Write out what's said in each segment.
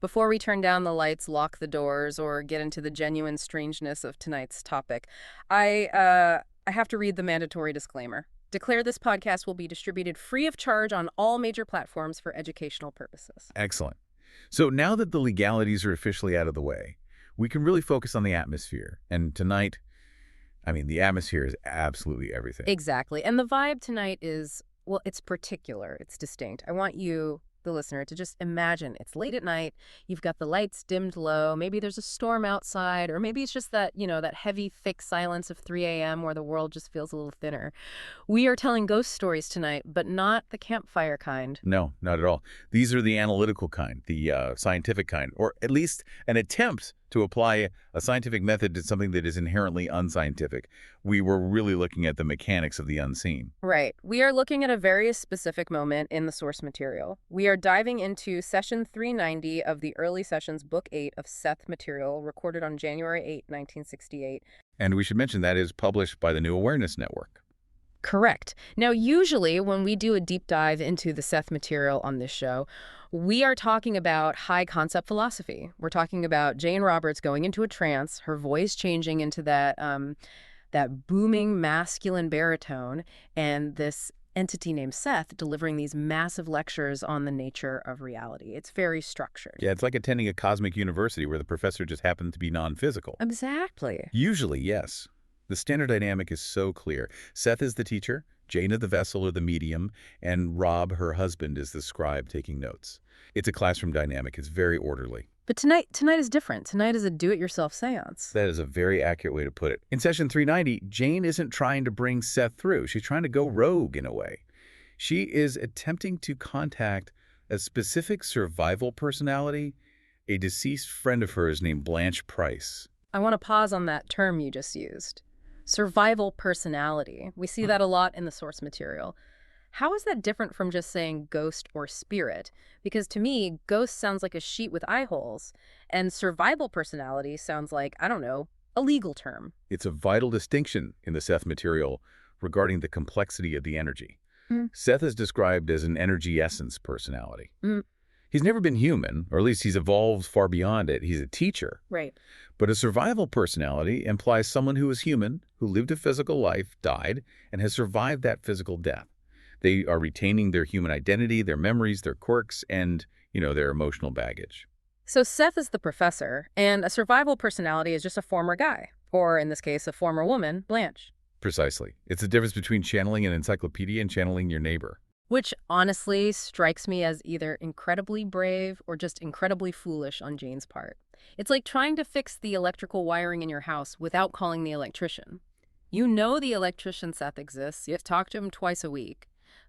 Before we turn down the lights, lock the doors, or get into the genuine strangeness of tonight's topic, I have to read the mandatory disclaimer. Declare this podcast will be distributed free of charge on all major platforms for educational purposes. Excellent. So now that the legalities are officially out of the way, we can really focus on the atmosphere. And tonight, the atmosphere is absolutely everything. Exactly. And the vibe tonight is, well, it's particular. It's distinct. I want you, the listener, to just imagine it's late at night. You've got the lights dimmed low. Maybe there's a storm outside, or maybe it's just that, that heavy, thick silence of 3 a.m. where the world just feels a little thinner. We are telling ghost stories tonight, but not the campfire kind. No, not at all. These are the analytical kind, the scientific kind, or at least an attempt to apply a scientific method to something that is inherently unscientific. We were really looking at the mechanics of the unseen. Right. We are looking at a very specific moment in the source material. We are diving into session 390 of the early sessions, book 8 of Seth Material, recorded on January 8, 1968. And we should mention that is published by the New Awareness Network. Correct. Now, usually when we do a deep dive into the Seth Material on this show, we are talking about high concept philosophy. We're talking about Jane Roberts going into a trance, her voice changing into that booming masculine baritone, and this entity named Seth delivering these massive lectures on the nature of reality. It's very structured. Yeah, it's like attending a cosmic university where the professor just happened to be non-physical. Exactly. Usually, yes. The standard dynamic is so clear. Seth is the teacher, Jane is the vessel or the medium, and Rob, her husband, is the scribe taking notes. It's a classroom dynamic. It's very orderly. But tonight is different. Tonight is a do-it-yourself seance. That is a very accurate way to put it. In session 390, Jane isn't trying to bring Seth through. She's trying to go rogue in a way. She is attempting to contact a specific survival personality, a deceased friend of hers named Blanche Price. I want to pause on that term you just used. Survival personality. We see that a lot in the source material. How is that different from just saying ghost or spirit? Because to me, ghost sounds like a sheet with eye holes, and survival personality sounds like, I don't know, a legal term. It's a vital distinction in the Seth Material regarding the complexity of the energy. Seth is described as an energy essence personality. He's never been human, or at least he's evolved far beyond it. He's a teacher. Right. But a survival personality implies someone who is human, who lived a physical life, died, and has survived that physical death. They are retaining their human identity, their memories, their quirks, and, their emotional baggage. So Seth is the professor, and a survival personality is just a former guy, or in this case, a former woman, Blanche. Precisely. It's the difference between channeling an encyclopedia and channeling your neighbor. Which honestly strikes me as either incredibly brave or just incredibly foolish on Jane's part. It's like trying to fix the electrical wiring in your house without calling the electrician. You know the electrician Seth exists. You have to talk to him twice a week.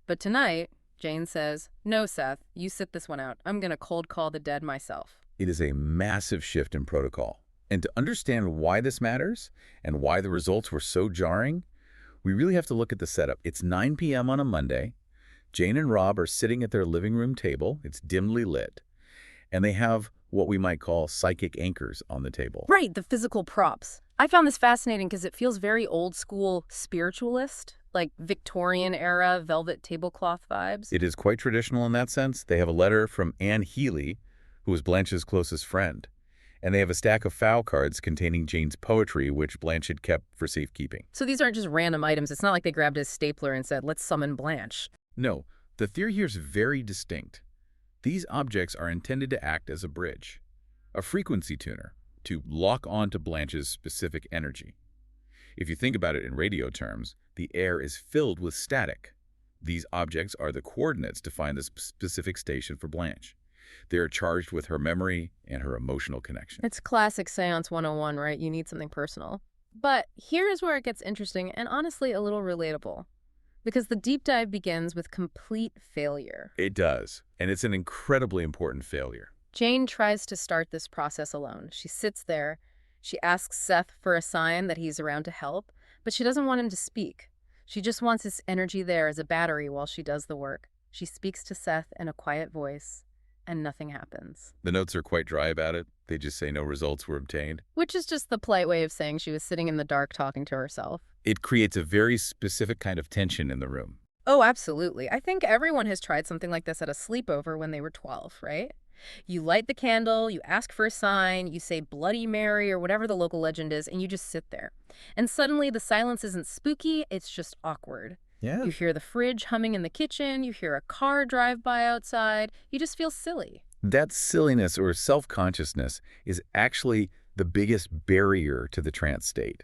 But tonight, Jane says, "No, Seth, you sit this one out. I'm going to cold call the dead myself." It is a massive shift in protocol. And to understand why this matters and why the results were so jarring, we really have to look at the setup. It's 9 p.m. on a Monday. Jane and Rob are sitting at their living room table. It's dimly lit. And they have what we might call psychic anchors on the table. Right, the physical props. I found this fascinating because it feels very old school spiritualist, like Victorian era velvet tablecloth vibes. It is quite traditional in that sense. They have a letter from Anne Healy, who was Blanche's closest friend. And they have a stack of foul cards containing Jane's poetry, which Blanche had kept for safekeeping. So these aren't just random items. It's not like they grabbed a stapler and said, "Let's summon Blanche." No, the theory here is very distinct. These objects are intended to act as a bridge, a frequency tuner, to lock on to Blanche's specific energy. If you think about it in radio terms, the air is filled with static. These objects are the coordinates to find the specific station for Blanche. They are charged with her memory and her emotional connection. It's classic Séance 101, right? You need something personal. But here is where it gets interesting and honestly a little relatable. Because the deep dive begins with complete failure. It does, and it's an incredibly important failure. Jane tries to start this process alone. She sits there. She asks Seth for a sign that he's around to help, but she doesn't want him to speak. She just wants his energy there as a battery while she does the work. She speaks to Seth in a quiet voice, and nothing happens. The notes are quite dry about it. They just say no results were obtained. Which is just the polite way of saying she was sitting in the dark talking to herself. It creates a very specific kind of tension in the room. Oh, absolutely. I think everyone has tried something like this at a sleepover when they were 12, right? You light the candle, you ask for a sign, you say Bloody Mary or whatever the local legend is, and you just sit there. And suddenly the silence isn't spooky, it's just awkward. Yeah. You hear the fridge humming in the kitchen, you hear a car drive by outside, you just feel silly. That silliness or self-consciousness is actually the biggest barrier to the trance state.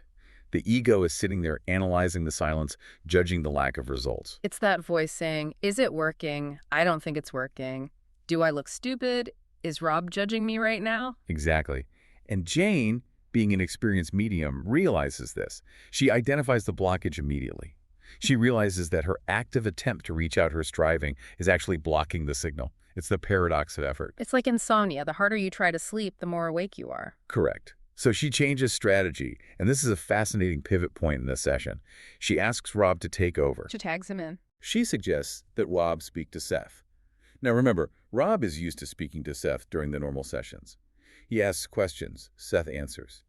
The ego is sitting there analyzing the silence, judging the lack of results. It's that voice saying, is it working? I don't think it's working. Do I look stupid? Is Rob judging me right now? Exactly. And Jane, being an experienced medium, realizes this. She identifies the blockage immediately. She realizes that her active attempt to reach out her striving is actually blocking the signal. It's the paradox of effort. It's like insomnia. The harder you try to sleep, the more awake you are. Correct. So she changes strategy, and this is a fascinating pivot point in this session. She asks Rob to take over. She tags him in. She suggests that Rob speak to Seth. Now remember, Rob is used to speaking to Seth during the normal sessions. He asks questions, Seth answers.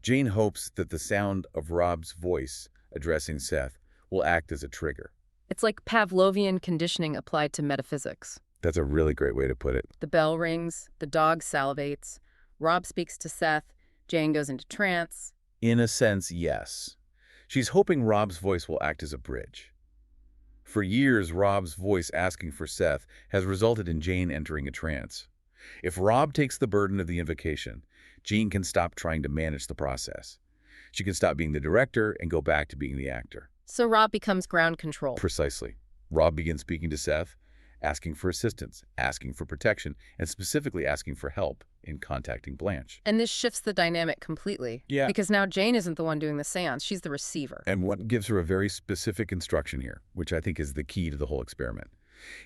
Jane hopes that the sound of Rob's voice addressing Seth will act as a trigger. It's like Pavlovian conditioning applied to metaphysics. That's a really great way to put it. The bell rings, the dog salivates, Rob speaks to Seth, Jane goes into trance. In a sense, yes. She's hoping Rob's voice will act as a bridge. For years, Rob's voice asking for Seth has resulted in Jane entering a trance. If Rob takes the burden of the invocation, Jane can stop trying to manage the process. She can stop being the director and go back to being the actor. So Rob becomes ground control. Precisely. Rob begins speaking to Seth, asking for assistance, asking for protection, and specifically asking for help in contacting Blanche. And this shifts the dynamic completely. Yeah. Because now Jane isn't the one doing the seance, she's the receiver. And what gives her a very specific instruction here, which I think is the key to the whole experiment.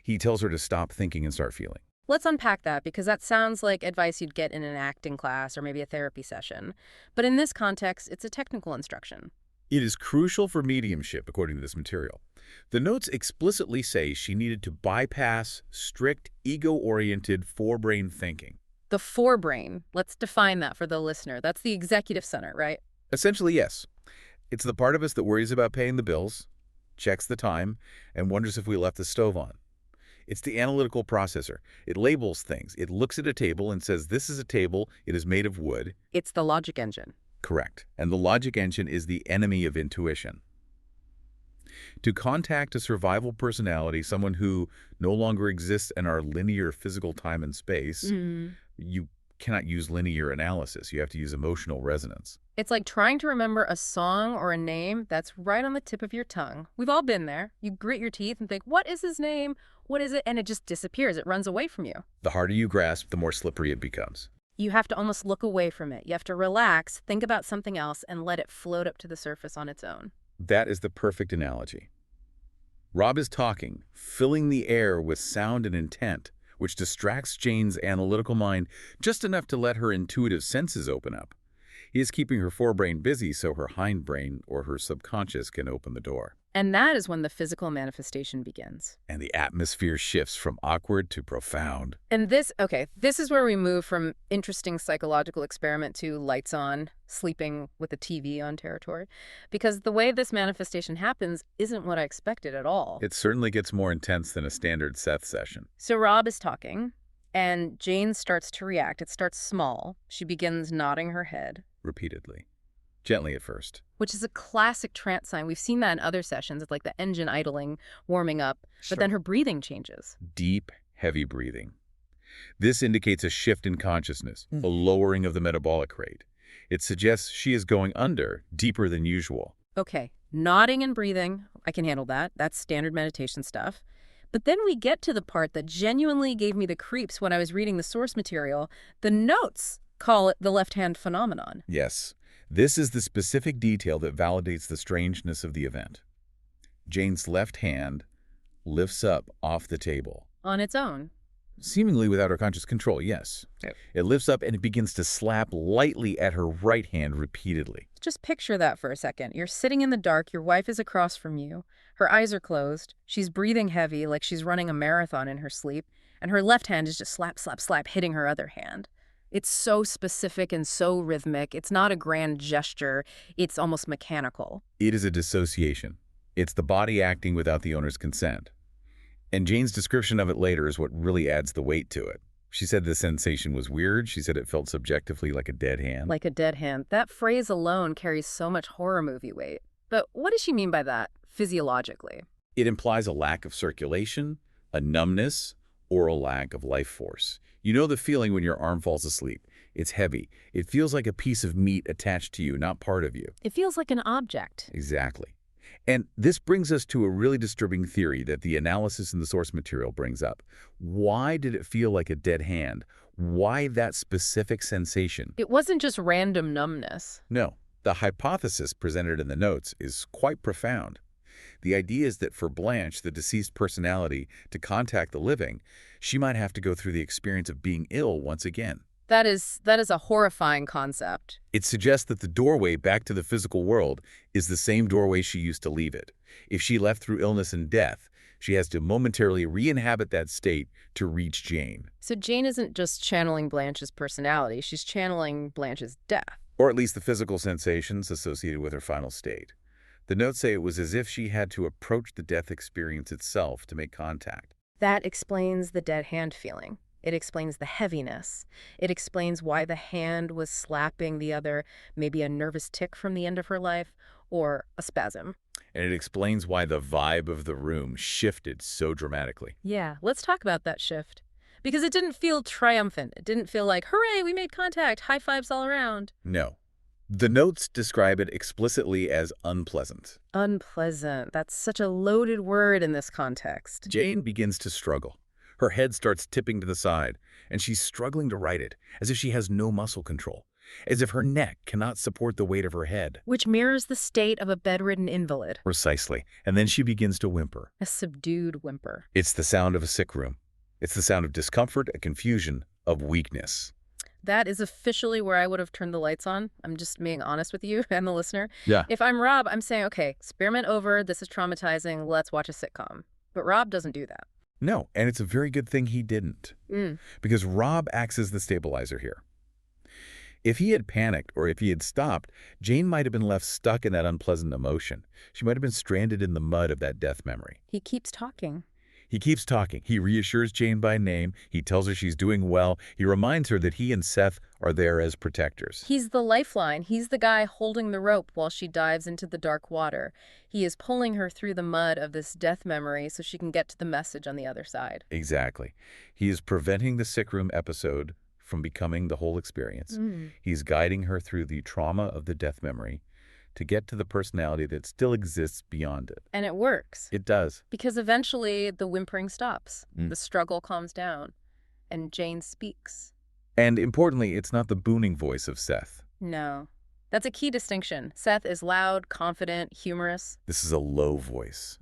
He tells her to stop thinking and start feeling. Let's unpack that, because that sounds like advice you'd get in an acting class or maybe a therapy session. But in this context, it's a technical instruction. It is crucial for mediumship, according to this material. The notes explicitly say she needed to bypass strict, ego-oriented forebrain thinking. The forebrain, let's define that for the listener. That's the executive center, right? Essentially, yes. It's the part of us that worries about paying the bills, checks the time, and wonders if we left the stove on. It's the analytical processor. It labels things. It looks at a table and says, this is a table, it is made of wood. It's the logic engine. Correct. And the logic engine is the enemy of intuition. To contact a survival personality, someone who no longer exists in our linear physical time and space, you cannot use linear analysis. You have to use emotional resonance. It's like trying to remember a song or a name that's right on the tip of your tongue. We've all been there. You grit your teeth and think, what is his name? What is it? And it just disappears. It runs away from you. The harder you grasp, the more slippery it becomes. You have to almost look away from it. You have to relax, think about something else, and let it float up to the surface on its own. That is the perfect analogy. Rob is talking, filling the air with sound and intent, which distracts Jane's analytical mind just enough to let her intuitive senses open up. He is keeping her forebrain busy so her hindbrain or her subconscious can open the door. And that is when the physical manifestation begins. And the atmosphere shifts from awkward to profound. And this is where we move from interesting psychological experiment to lights on, sleeping with the TV on territory. Because the way this manifestation happens isn't what I expected at all. It certainly gets more intense than a standard Seth session. So Rob is talking, and Jane starts to react. It starts small. She begins nodding her head. Repeatedly. Gently at first. Which is a classic trance sign. We've seen that in other sessions. It's like the engine idling, warming up. But then her breathing changes. Deep, heavy breathing. This indicates a shift in consciousness, a lowering of the metabolic rate. It suggests she is going under, deeper than usual. Okay, nodding and breathing, I can handle that. That's standard meditation stuff. But then we get to the part that genuinely gave me the creeps when I was reading the source material. The notes call it the left-hand phenomenon. Yes. This is the specific detail that validates the strangeness of the event. Jane's left hand lifts up off the table. On its own. Seemingly without her conscious control, yes. Yep. It lifts up and it begins to slap lightly at her right hand repeatedly. Just picture that for a second. You're sitting in the dark, your wife is across from you. Her eyes are closed. She's breathing heavy like she's running a marathon in her sleep. And her left hand is just slap, slap, slap, hitting her other hand. It's so specific and so rhythmic. It's not a grand gesture. It's almost mechanical. It is a dissociation. It's the body acting without the owner's consent. And Jane's description of it later is what really adds the weight to it. She said the sensation was weird. She said it felt subjectively like a dead hand. Like a dead hand. That phrase alone carries so much horror movie weight. But what does she mean by that, physiologically? It implies a lack of circulation, a numbness, or a lack of life force. You know the feeling when your arm falls asleep. It's heavy. It feels like a piece of meat attached to you, not part of you. It feels like an object. Exactly. And this brings us to a really disturbing theory that the analysis in the source material brings up. Why did it feel like a dead hand? Why that specific sensation? It wasn't just random numbness. No, the hypothesis presented in the notes is quite profound. The idea is that for Blanche, the deceased personality, to contact the living, she might have to go through the experience of being ill once again. That is a horrifying concept. It suggests that the doorway back to the physical world is the same doorway she used to leave it. If she left through illness and death, she has to momentarily re-inhabit that state to reach Jane. So Jane isn't just channeling Blanche's personality, she's channeling Blanche's death. Or at least the physical sensations associated with her final state. The notes say it was as if she had to approach the death experience itself to make contact. That explains the dead hand feeling. It explains the heaviness. It explains why the hand was slapping the other, maybe a nervous tic from the end of her life, or a spasm. And it explains why the vibe of the room shifted so dramatically. Yeah, let's talk about that shift. Because it didn't feel triumphant. It didn't feel like, hooray, we made contact, high fives all around. No. The notes describe it explicitly as unpleasant. Unpleasant. That's such a loaded word in this context. Jane begins to struggle. Her head starts tipping to the side, and she's struggling to right it, as if she has no muscle control, as if her neck cannot support the weight of her head. Which mirrors the state of a bedridden invalid. Precisely. And then she begins to whimper. A subdued whimper. It's the sound of a sick room. It's the sound of discomfort, a confusion, of weakness. That is officially where I would have turned the lights on. I'm just being honest with you and the listener. Yeah. If I'm Rob, I'm saying, okay, experiment over. This is traumatizing. Let's watch a sitcom. But Rob doesn't do that. No, and it's a very good thing he didn't. Because Rob acts as the stabilizer here. If he had panicked or if he had stopped, Jane might have been left stuck in that unpleasant emotion. She might have been stranded in the mud of that death memory. He keeps talking. He keeps talking. He reassures Jane by name. He tells her she's doing well. He reminds her that he and Seth are there as protectors. He's the lifeline. He's the guy holding the rope while she dives into the dark water. He is pulling her through the mud of this death memory so she can get to the message on the other side. Exactly. He is preventing the sick room episode from becoming the whole experience. He's guiding her through the trauma of the death memory to get to the personality that still exists beyond it. And it works. It does. Because eventually the whimpering stops. The struggle calms down. And Jane speaks. And importantly, it's not the booming voice of Seth. No. That's a key distinction. Seth is loud, confident, humorous. This is a low voice.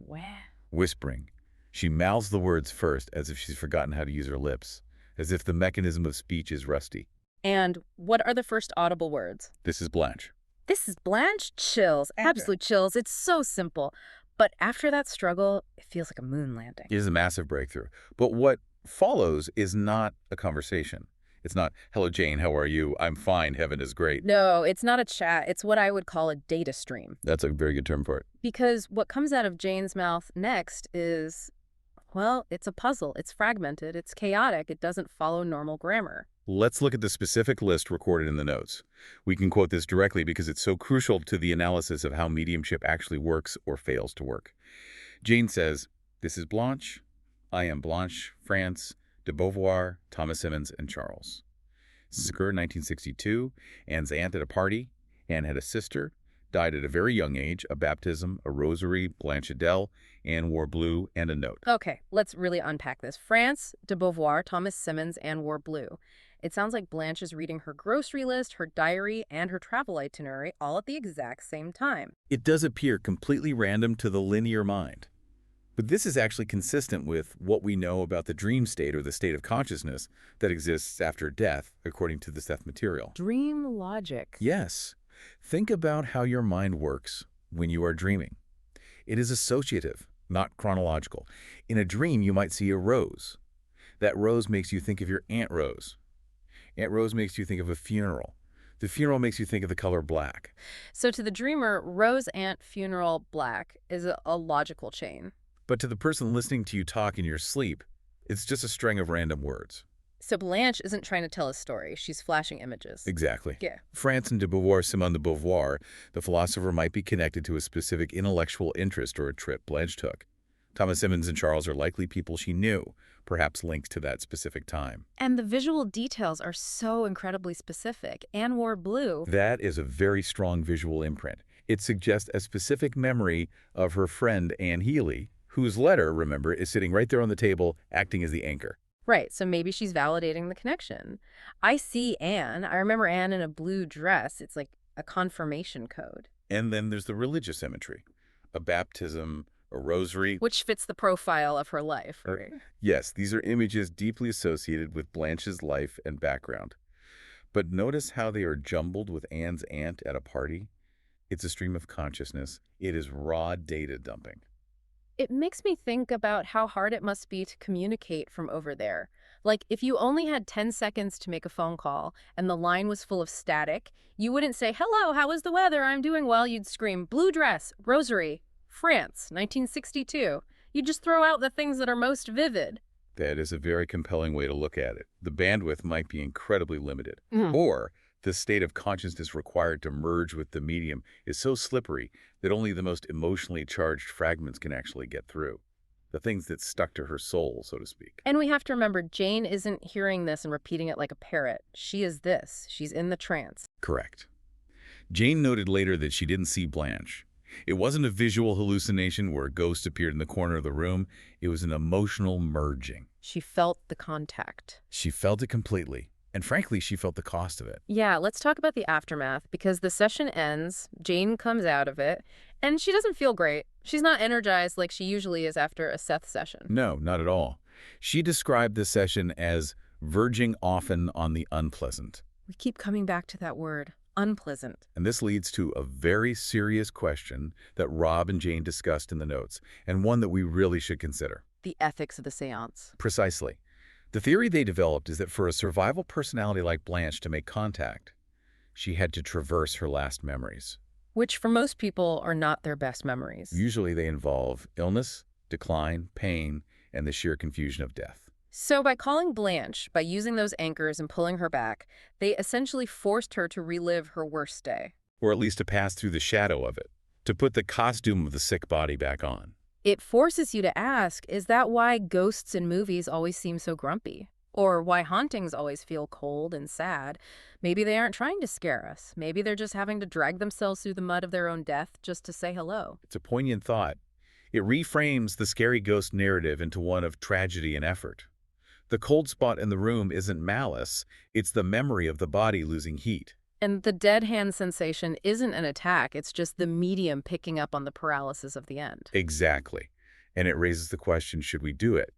Whispering. She mouths the words first as if she's forgotten how to use her lips, as if the mechanism of speech is rusty. And what are the first audible words? This is Blanche. This is Blanche? Chills. Absolute chills. It's so simple. But after that struggle, it feels like a moon landing. It is a massive breakthrough. But what follows is not a conversation. It's not, hello, Jane, how are you? I'm fine. Heaven is great. No, it's not a chat. It's what I would call a data stream. That's a very good term for it. Because what comes out of Jane's mouth next is, well, it's a puzzle. It's fragmented. It's chaotic. It doesn't follow normal grammar. Let's look at the specific list recorded in the notes. We can quote this directly because it's so crucial to the analysis of how mediumship actually works or fails to work. Jane says, this is Blanche. I am Blanche, France, de Beauvoir, Thomas Emmons, and Charles. This is occurred in 1962. Anne's aunt at a party. Anne had a sister, died at a very young age, a baptism, a rosary, Blanche Adele. Anne wore blue, and a note. Okay, let's really unpack this. France, de Beauvoir, Thomas Simmons, Anne wore blue. It sounds like Blanche is reading her grocery list, her diary, and her travel itinerary all at the exact same time. It does appear completely random to the linear mind. But this is actually consistent with what we know about the dream state or the state of consciousness that exists after death, according to the Seth Material. Dream logic. Yes. Think about how your mind works when you are dreaming. It is associative, not chronological. In a dream, you might see a rose. That rose makes you think of your Aunt Rose. Aunt Rose makes you think of a funeral. The funeral makes you think of the color black. So to the dreamer, rose, aunt, funeral, black is a logical chain. But to the person listening to you talk in your sleep, it's just a string of random words. So Blanche isn't trying to tell a story. She's flashing images. Exactly. Yeah. Franz and de Beauvoir, Simone de Beauvoir, the philosopher might be connected to a specific intellectual interest or a trip Blanche took. Thomas Emmons and Charles are likely people she knew, perhaps linked to that specific time. And the visual details are so incredibly specific. Anne wore blue. That is a very strong visual imprint. It suggests a specific memory of her friend Anne Healy, whose letter, remember, is sitting right there on the table, acting as the anchor. Right, so maybe she's validating the connection. I see Anne. I remember Anne in a blue dress. It's like a confirmation code. And then there's the religious imagery, a baptism, a rosary. Which fits the profile of her life, right? Yes, these are images deeply associated with Blanche's life and background. But notice how they are jumbled with Anne's aunt at a party? It's a stream of consciousness. It is raw data dumping. It makes me think about how hard it must be to communicate from over there. Like, if you only had 10 seconds to make a phone call and the line was full of static, you wouldn't say, "Hello, how is the weather? I'm doing well." You'd scream, "Blue dress, rosary, France, 1962. You'd just throw out the things that are most vivid. That is a very compelling way to look at it. The bandwidth might be incredibly limited. Mhm. Or the state of consciousness required to merge with the medium is so slippery that only the most emotionally charged fragments can actually get through. The things that stuck to her soul, so to speak. And we have to remember, Jane isn't hearing this and repeating it like a parrot. She is this. She's in the trance. Correct. Jane noted later that she didn't see Blanche. It wasn't a visual hallucination where a ghost appeared in the corner of the room. It was an emotional merging. She felt the contact. She felt it completely. And frankly, she felt the cost of it. Yeah, let's talk about the aftermath, because the session ends, Jane comes out of it, and she doesn't feel great. She's not energized like she usually is after a Seth session. No, not at all. She described the session as verging often on the unpleasant. We keep coming back to that word, unpleasant. And this leads to a very serious question that Rob and Jane discussed in the notes, and one that we really should consider. The ethics of the seance. Precisely. The theory they developed is that for a survival personality like Blanche to make contact, she had to traverse her last memories. Which for most people are not their best memories. Usually they involve illness, decline, pain, and the sheer confusion of death. So by calling Blanche, by using those anchors and pulling her back, they essentially forced her to relive her worst day. Or at least to pass through the shadow of it, to put the costume of the sick body back on. It forces you to ask, is that why ghosts in movies always seem so grumpy? Or why hauntings always feel cold and sad? Maybe they aren't trying to scare us. Maybe they're just having to drag themselves through the mud of their own death just to say hello. It's a poignant thought. It reframes the scary ghost narrative into one of tragedy and effort. The cold spot in the room isn't malice, it's the memory of the body losing heat. And the dead hand sensation isn't an attack, it's just the medium picking up on the paralysis of the end. Exactly. And it raises the question, should we do it?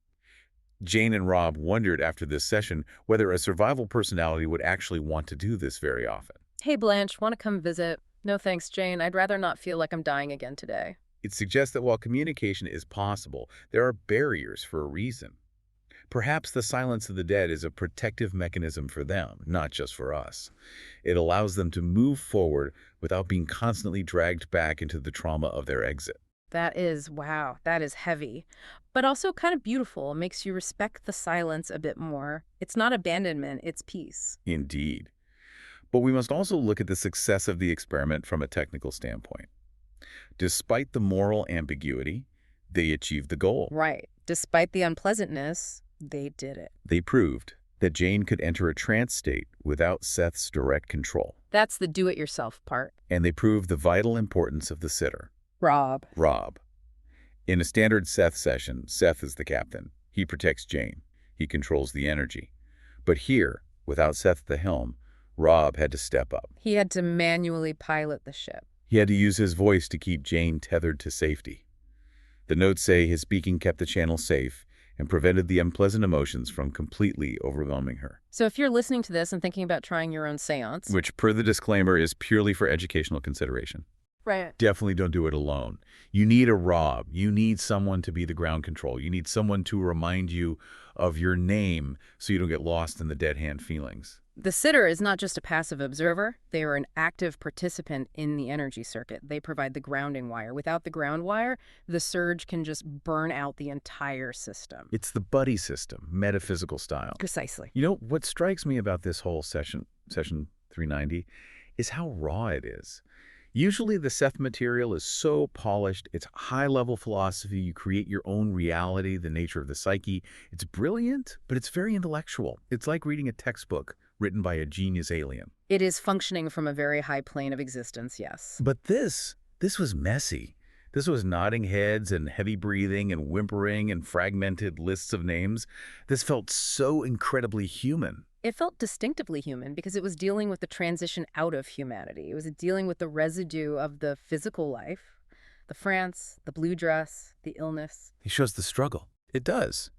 Jane and Rob wondered after this session whether a survival personality would actually want to do this very often. Hey Blanche, want to come visit? No thanks, Jane. I'd rather not feel like I'm dying again today. It suggests that while communication is possible, there are barriers for a reason. Perhaps the silence of the dead is a protective mechanism for them, not just for us. It allows them to move forward without being constantly dragged back into the trauma of their exit. That is, wow, that is heavy. But also kind of beautiful. It makes you respect the silence a bit more. It's not abandonment, it's peace. Indeed. But we must also look at the success of the experiment from a technical standpoint. Despite the moral ambiguity, they achieved the goal. Right. Despite the unpleasantness, they did it. They proved that Jane could enter a trance state without Seth's direct control. That's the do-it-yourself part. And they proved the vital importance of the sitter. Rob. In a standard Seth session, Seth is the captain. He protects Jane. He controls the energy. But here, without Seth at the helm, Rob had to step up. He had to manually pilot the ship. He had to use his voice to keep Jane tethered to safety. The notes say his speaking kept the channel safe and prevented the unpleasant emotions from completely overwhelming her. So if you're listening to this and thinking about trying your own seance, Which, per the disclaimer, is purely for educational consideration. right. Definitely don't do it alone. You need a Rob. You need someone to be the ground control. You need someone to remind you of your name so you don't get lost in the dead hand feelings. The sitter is not just a passive observer. They are an active participant in the energy circuit. They provide the grounding wire. Without the ground wire, the surge can just burn out the entire system. It's the buddy system, metaphysical style. Precisely. You know, what strikes me about this whole session 390, is how raw it is. Usually the Seth Material is so polished, it's high-level philosophy, you create your own reality, the nature of the psyche. It's brilliant, but it's very intellectual. It's like reading a textbook written by a genius alien. It is functioning from a very high plane of existence, yes. But this was messy. This was nodding heads and heavy breathing and whimpering and fragmented lists of names. This felt so incredibly human. It felt distinctively human because it was dealing with the transition out of humanity. It was dealing with the residue of the physical life, the France, the blue dress, the illness. He shows the struggle. It does.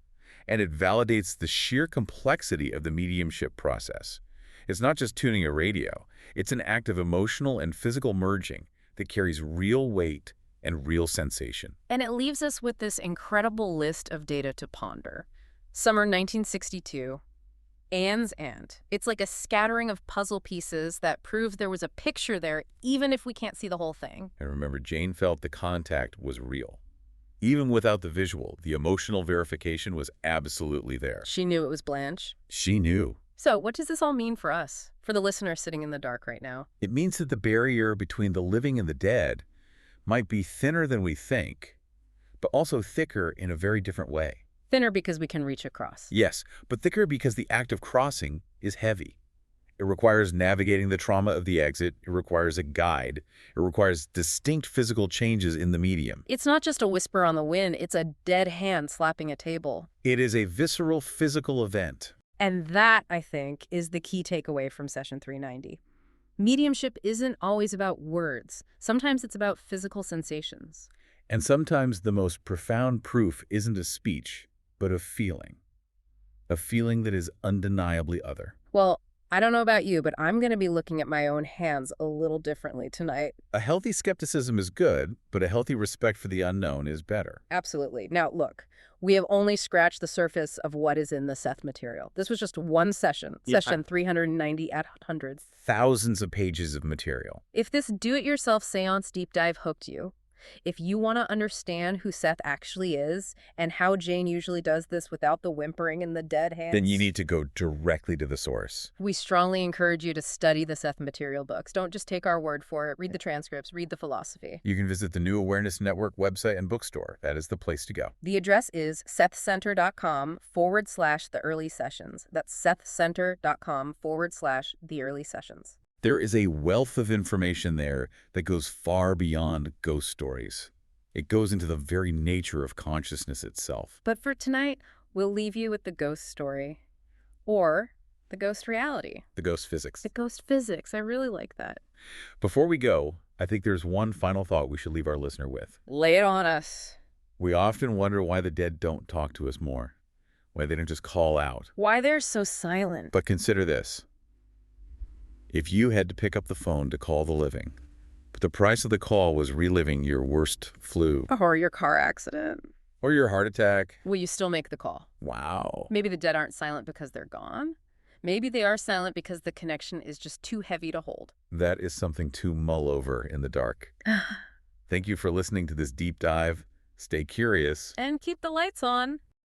And it validates the sheer complexity of the mediumship process. It's not just tuning a radio. It's an act of emotional and physical merging that carries real weight and real sensation. And it leaves us with this incredible list of data to ponder. Summer 1962. Anne's aunt. It's like a scattering of puzzle pieces that prove there was a picture there, even if we can't see the whole thing. And remember, Jane felt the contact was real. Even without the visual, the emotional verification was absolutely there. She knew it was Blanche. She knew. So what does this all mean for us, for the listener sitting in the dark right now? It means that the barrier between the living and the dead might be thinner than we think, but also thicker in a very different way. Thinner because we can reach across. Yes, but thicker because the act of crossing is heavy. It requires navigating the trauma of the exit. It requires a guide. It requires distinct physical changes in the medium. It's not just a whisper on the wind. It's a dead hand slapping a table. It is a visceral physical event. And that, I think, is the key takeaway from Session 390. Mediumship isn't always about words. Sometimes it's about physical sensations. And sometimes the most profound proof isn't a speech, but a feeling. A feeling that is undeniably other. Well, I don't know about you, but I'm going to be looking at my own hands a little differently tonight. A healthy skepticism is good, but a healthy respect for the unknown is better. Absolutely. Now, look, we have only scratched the surface of what is in the Seth Material. This was just one session, session 390 at hundreds. Thousands of pages of material. If this do-it-yourself seance deep dive hooked you, if you want to understand who Seth actually is and how Jane usually does this without the whimpering and the dead hands, Then you need to go directly to the source. we strongly encourage you to study the Seth Material books. Don't just take our word for it. Read the transcripts, read the philosophy. You can visit the New Awareness Network website and bookstore. That is the place to go. The address is sethcenter.com/the early sessions. That's sethcenter.com/the early sessions. There is a wealth of information there that goes far beyond ghost stories. It goes into the very nature of consciousness itself. But for tonight, we'll leave you with the ghost story. Or the ghost reality. The ghost physics. The ghost physics. I really like that. Before we go, I think there's one final thought we should leave our listener with. Lay it on us. We often wonder why the dead don't talk to us more, why they don't just call out. Why they're so silent. But consider this. If you had to pick up the phone to call the living, but the price of the call was reliving your worst flu Or your car accident. or your heart attack. Will you still make the call? Wow. Maybe the dead aren't silent because they're gone. Maybe they are silent because the connection is just too heavy to hold. That is something to mull over in the dark. Thank you for listening to this deep dive. Stay curious. And keep the lights on.